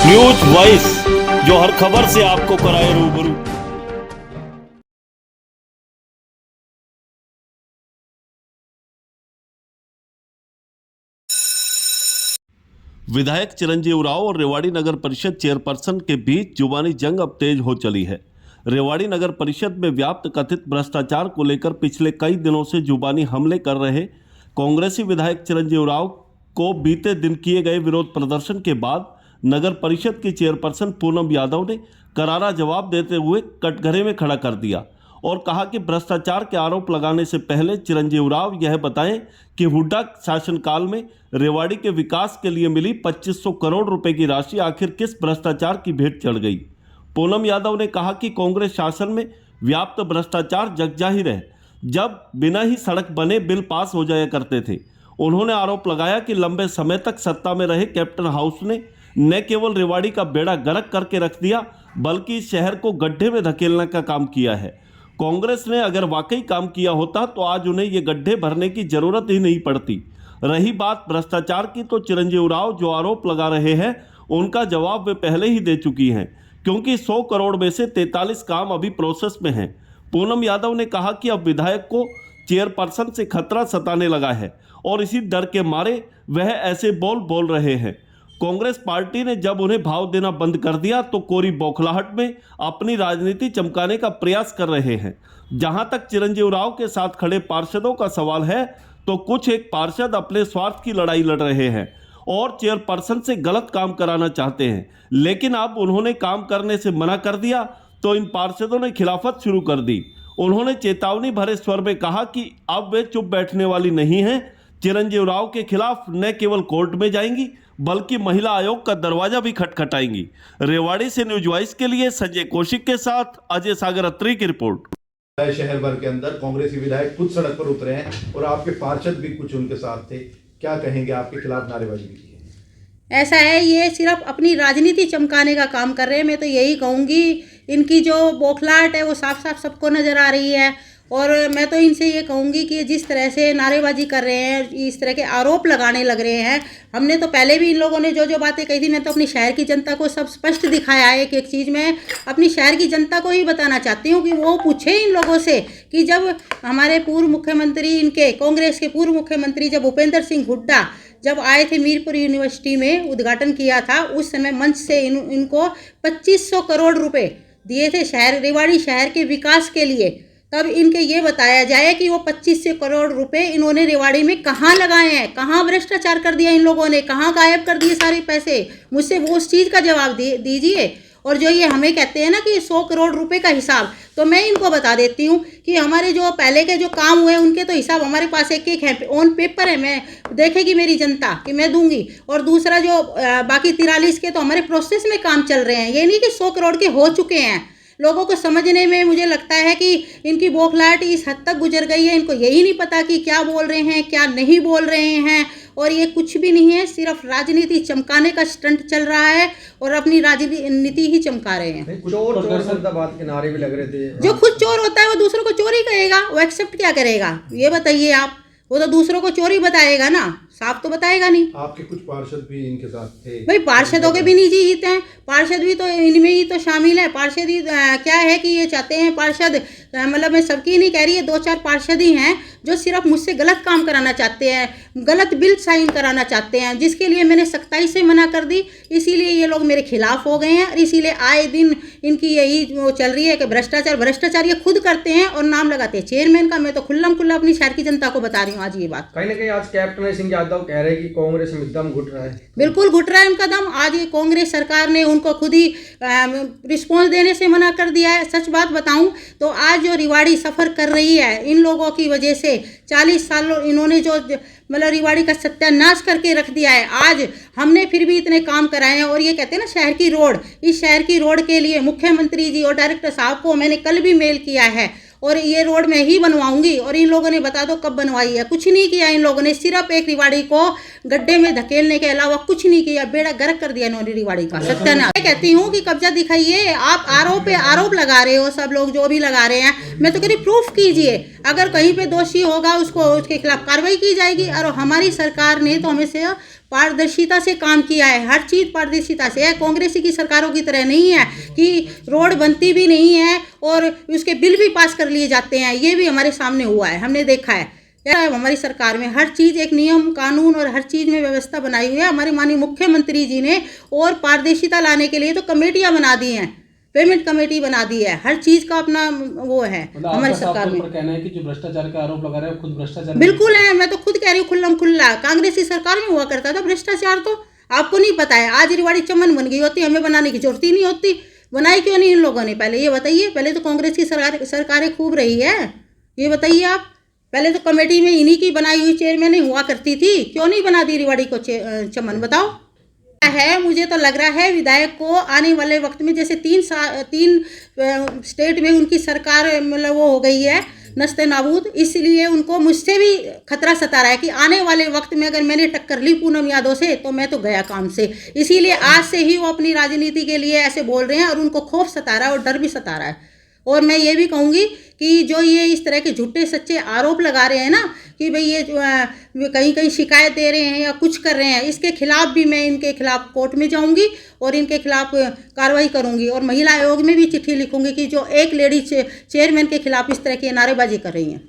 News voice, जो हर खबर से आपको कराए रूबरू। विधायक चिरंजीव राव और रेवाड़ी नगर परिषद चेयरपर्सन के बीच जुबानी जंग अब तेज हो चली है। रेवाड़ी नगर परिषद में व्याप्त कथित भ्रष्टाचार को लेकर पिछले कई दिनों से जुबानी हमले कर रहे कांग्रेसी विधायक चिरंजीव राव को बीते दिन किए गए विरोध प्रदर्शन के बाद नगर परिषद की चेयरपर्सन पूनम यादव ने करारा जवाब देते हुए कटघरे में खड़ा कर दिया और कहा कि भ्रष्टाचार के आरोप लगाने से पहले चिरंजीव राव यह बताएं कि हुड्डा शासनकाल में रेवाड़ी के विकास के लिए मिली 2500 करोड़ रुपए की राशि आखिर किस भ्रष्टाचार की भेंट चढ़ गई। पूनम यादव ने कहा कि कांग्रेस शासन में व्याप्त भ्रष्टाचार जगजाहिर है, जब बिना ही सड़क बने बिल पास हो जाया करते थे। उन्होंने आरोप लगाया कि लंबे समय तक सत्ता में रहे कैप्टन हाउस ने न केवल रेवाड़ी का बेड़ा गर्क करके रख दिया, बल्कि इस शहर को गड्ढे में धकेलने का काम किया है। कांग्रेस ने अगर वाकई काम किया होता तो आज उन्हें ये गड्ढे भरने की जरूरत ही नहीं पड़ती। रही बात भ्रष्टाचार की, तो चिरंजीव राव जो आरोप लगा रहे हैं उनका जवाब वे पहले ही दे चुकी हैं, क्योंकि 100 करोड़ में से 43 काम अभी प्रोसेस में हैं। पूनम यादव ने कहा कि अब विधायक को चेयरपर्सन से खतरा सताने लगा है और इसी डर के मारे वह ऐसे बोल रहे हैं। कांग्रेस पार्टी ने जब उन्हें भाव देना बंद कर दिया तो कोरी बौखलाहट में अपनी राजनीति चमकाने का प्रयास कर रहे हैं। जहां तक चिरंजीव राव के साथ खड़े पार्षदों का सवाल है, तो कुछ एक पार्षद अपने स्वार्थ की लड़ाई लड़ रहे हैं और चेयरपर्सन से गलत काम कराना चाहते हैं, लेकिन अब उन्होंने काम करने से मना कर दिया तो इन पार्षदों ने खिलाफत शुरू कर दी। उन्होंने चेतावनी भरे स्वर में कहा कि अब वे चुप बैठने वाली नहीं हैं। चिरंजीव राव के खिलाफ न केवल कोर्ट में जाएंगी बल्कि महिला आयोग का दरवाजा भी खटखटाएंगी। रेवाड़ी से न्यूज वॉइस के लिए संजय कौशिक के साथ अजय सागर अत्री की रिपोर्ट। शहर भर के अंदर कांग्रेसी विधायक खुद सड़क पर उतरे हैं और आपके पार्षद भी कुछ उनके साथ थे। क्या कहेंगे, आपके खिलाफ नारेबाजी भी की है? ऐसा है, ये सिर्फ अपनी राजनीति चमकाने का काम कर रहे हैं। मैं तो यही कहूँगी, इनकी जो बौखलाहट है वो साफ साफ सबको नज़र आ रही है। और मैं तो इनसे ये कहूँगी कि जिस तरह से नारेबाजी कर रहे हैं, इस तरह के आरोप लगाने लग रहे हैं, हमने तो पहले भी इन लोगों ने जो जो बातें कही थी, मैं तो अपनी शहर की जनता को सब स्पष्ट दिखाया है। एक एक चीज़ में अपनी शहर की जनता को ही बताना चाहती हूँ कि वो पूछे इन लोगों से कि जब हमारे पूर्व मुख्यमंत्री, इनके कांग्रेस के पूर्व मुख्यमंत्री जब भूपेंद्र सिंह हुड्डा जब आए थे मीरपुर यूनिवर्सिटी में, उद्घाटन किया था, उस समय मंच से इनको 2500 करोड़ रुपए दिए थे शहर रेवाड़ी शहर के विकास के लिए। तब इनके ये बताया जाए कि वो 2500 करोड़ रुपए इन्होंने रेवाड़ी में कहाँ लगाए हैं, कहाँ भ्रष्टाचार कर दिया इन लोगों ने, कहाँ गायब कर दिए सारे पैसे। मुझसे वो उस चीज़ का जवाब दीजिए। और जो ये हमें कहते हैं ना कि 100 करोड़ रुपए का हिसाब, तो मैं इनको बता देती हूँ कि हमारे जो पहले के जो काम हुए उनके तो हिसाब हमारे पास एक एक है, ऑन पेपर है। मैं देखेगी मेरी जनता कि मैं दूंगी। और दूसरा जो बाकी 43 के तो हमारे प्रोसेस में काम चल रहे हैं। ये नहीं कि 100 करोड़ के हो चुके हैं। लोगों को समझने में मुझे लगता है कि इनकी बौखलाहट इस हद तक गुजर गई है, इनको यही नहीं पता कि क्या बोल रहे हैं क्या नहीं बोल रहे हैं। और ये कुछ भी नहीं है, सिर्फ राजनीति चमकाने का स्टंट चल रहा है और अपनी राजनीति ही चमका रहे हैं। चोर मुर्दाबाद के नारे भी लग रहे थे। जो खुद चोर होता है वो दूसरों को चोरी कहेगा, वो एक्सेप्ट क्या करेगा ये बताइए आप? वो तो दूसरों को चोरी बताएगा ना, साफ तो बताएगा नहीं। आपके कुछ पार्षद भी इनके साथ थे। भाई पार्षदों के भी निजी हित हैं, पार्षद भी तो इनमें ही तो शामिल है। पार्षद ही क्या है कि ये चाहते हैं पार्षद, मतलब मैं सबकी नहीं कह रही है, 2-4 पार्षद ही हैं जो सिर्फ मुझसे गलत काम कराना चाहते हैं, गलत बिल साइन कराना चाहते हैं, जिसके लिए मैंने सख्ताई से मना कर दी। इसीलिए ये लोग मेरे खिलाफ हो गए हैं और इसीलिए आए दिन इनकी यही वो चल रही है कि भ्रष्टाचार ये खुद करते हैं और नाम लगाते हैं चेयरमैन का। मैं तो खुल्लम खुल्ला अपनी शहर की जनता को बता रही हूँ आज ये बात। कहीं ना कहीं आज कैप्टन सिंह यादव कह रहे हैं कि कांग्रेस में दम घुट रहा है। बिल्कुल घुट रहा है उनका दम। आज ये कांग्रेस सरकार ने उनको खुद ही रिस्पॉन्स देने से मना कर दिया है। सच बात बताऊं तो आज जो रेवाड़ी सफ़र कर रही है, इन लोगों की वजह से 40 साल इन्होंने जो मतलब रेवाड़ी का सत्यानाश करके रख दिया है। आज हमने फिर भी इतने काम कराए हैं। और ये कहते हैं ना शहर की रोड, इस शहर की रोड के लिए मुख्यमंत्री जी और डायरेक्टर साहब को मैंने कल भी मेल किया है और ये रोड मैं ही बनवाऊंगी। और इन लोगों ने बता दो कब बनवाई है? कुछ नहीं किया इन लोगों ने, सिर्फ एक रेवाड़ी को गड्ढे में धकेलने के अलावा कुछ नहीं किया। बेड़ा गर्क कर दिया इन्होंने रेवाड़ी का सत्यानाश। मैं कहती हूँ कि कब्जा दिखाइए। आप आरोप पे आरोप लगा रहे हो, सब लोग जो भी लगा रहे हैं, मैं तो कह रही प्रूफ कीजिए। अगर कहीं पे दोषी होगा उसको उसके खिलाफ कार्रवाई की जाएगी। और हमारी सरकार ने तो हमें से पारदर्शिता से काम किया है, हर चीज़ पारदर्शिता से है। कांग्रेसी की सरकारों की तरह नहीं है कि रोड बनती भी नहीं है और उसके बिल भी पास कर लिए जाते हैं। ये भी हमारे सामने हुआ है, हमने देखा है। हमारी सरकार में हर चीज़ एक नियम कानून और हर चीज़ में व्यवस्था बनाई हुई है हमारे माननीय मुख्यमंत्री जी ने। और पारदर्शिता लाने के लिए तो कमेटियां बना दी हैं, पेमेंट कमेटी बना दी है, हर चीज़ का अपना वो है हमारी सरकार में। कहना है कि जो भ्रष्टाचार का आरोप लगा रहे हैं खुद भ्रष्टाचार बिल्कुल है, मैं तो खुद कह रही हूँ खुल्लम खुल्ला। कांग्रेसी सरकार में हुआ करता था भ्रष्टाचार, तो आपको नहीं पता है। आज रेवाड़ी चमन बन गई होती, हमें बनाने की जरूरत ही नहीं होती। बनाई क्यों नहीं इन लोगों ने, पहले ये बताइए। पहले तो कांग्रेस की सरकारें खूब रही है, ये बताइए आप। पहले तो कमेटी में इन्हीं की बनाई हुई चेयरमैन ही हुआ करती थी, क्यों नहीं बना दी रेवाड़ी को चमन, बताओ। है मुझे तो लग रहा है विधायक को आने वाले वक्त में, जैसे 3 स्टेट में उनकी सरकार मतलब वो हो गई है नस्ते नाबूद, इसलिए उनको मुझसे भी खतरा सता रहा है कि आने वाले वक्त में अगर मैंने टक्कर ली पूनम यादव से तो मैं तो गया काम से। इसीलिए आज से ही वो अपनी राजनीति के लिए ऐसे बोल रहे हैं और उनको खौफ सता रहा है और डर भी सता रहा है। और मैं ये भी कहूँगी कि जो ये इस तरह के झूठे सच्चे आरोप लगा रहे हैं ना कि भाई ये कहीं कहीं शिकायत दे रहे हैं या कुछ कर रहे हैं, इसके खिलाफ भी मैं इनके खिलाफ कोर्ट में जाऊंगी और इनके खिलाफ कार्रवाई करूंगी। और महिला आयोग में भी चिट्ठी लिखूंगी कि जो एक लेडी चेयरमैन के खिलाफ इस तरह की नारेबाजी कर रही हैं।